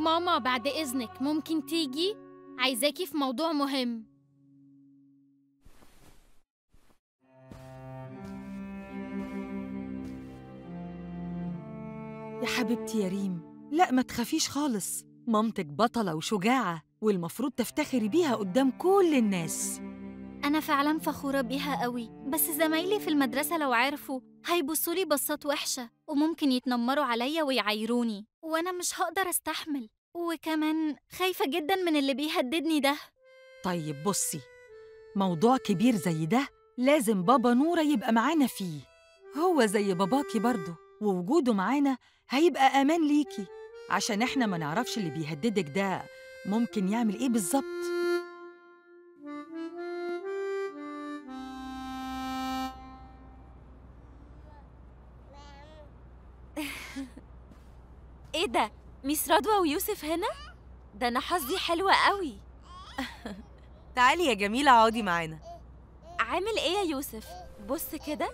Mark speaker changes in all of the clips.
Speaker 1: ماما بعد إذنك ممكن تيجي؟ عايزاكي في موضوع مهم.
Speaker 2: يا حبيبتي يا ريم، لا ما تخافيش خالص. مامتك بطلة وشجاعة والمفروض تفتخري بيها قدام كل الناس.
Speaker 3: أنا فعلا فخورة بيها قوي، بس زمايلي في المدرسة لو عرفوا هيبصولي بصات وحشة وممكن يتنمروا عليا ويعايروني، وأنا مش هقدر أستحمل، وكمان خايفة جدا من اللي بيهددني ده.
Speaker 2: طيب بصي، موضوع كبير زي ده لازم بابا نورة يبقى معانا فيه. هو زي باباكي برضه، ووجوده معانا هيبقى أمان ليكي، عشان إحنا ما نعرفش اللي بيهددك ده ممكن يعمل إيه بالظبط.
Speaker 3: إيه ده؟ ميس رضوى ويوسف هنا؟ ده أنا حظي حلوة قوي.
Speaker 4: تعالي يا جميلة اقعدي معانا.
Speaker 3: عامل إيه يا يوسف؟ بص كده.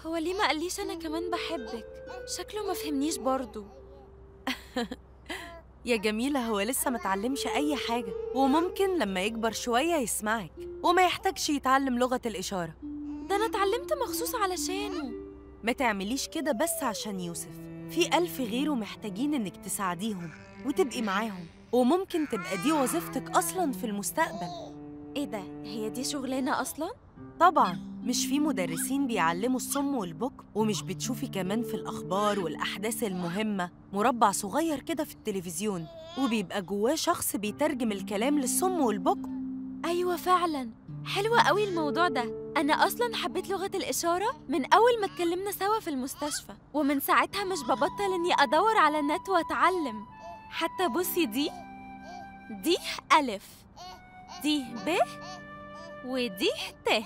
Speaker 3: هو ليه ما قاليش أنا كمان بحبك؟ شكله ما فهمنيش برضو.
Speaker 4: يا جميلة هو لسه ما اتعلمش أي حاجة، وممكن لما يكبر شوية يسمعك وما يحتاجش يتعلم لغة الإشارة.
Speaker 3: ده أنا اتعلمت مخصوص علشانه.
Speaker 4: ما تعمليش كده بس عشان يوسف، في 1000 غيره محتاجين إنك تساعديهم وتبقي معاهم، وممكن تبقى دي وظيفتك أصلاً في المستقبل.
Speaker 3: إيه ده؟ هي دي شغلانة أصلاً؟
Speaker 4: طبعاً، مش في مدرسين بيعلموا الصم والبكم؟ ومش بتشوفي كمان في الأخبار والأحداث المهمة مربع صغير كده في التلفزيون وبيبقى جواه شخص بيترجم الكلام للصم والبكم؟
Speaker 3: أيوة فعلاً، حلوة قوي الموضوع ده. أنا أصلاً حبيت لغة الإشارة من أول ما اتكلمنا سوا في المستشفى، ومن ساعتها مش ببطل إني أدور على النت وأتعلم. حتى بصي دي ألف، دي ب، ودي ت.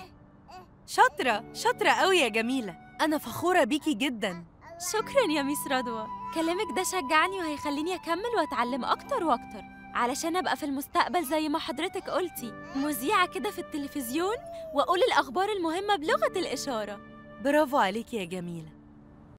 Speaker 4: شاطرة قوي يا جميلة، أنا فخورة بيكي جداً.
Speaker 3: شكراً يا ميس رضوى، كلامك ده شجعني وهيخليني أكمل وأتعلم أكتر وأكتر، علشان أبقى في المستقبل زي ما حضرتك قلتي مذيعة كده في التلفزيون وأقول الأخبار المهمة بلغة الإشارة.
Speaker 4: برافو عليكي يا جميلة.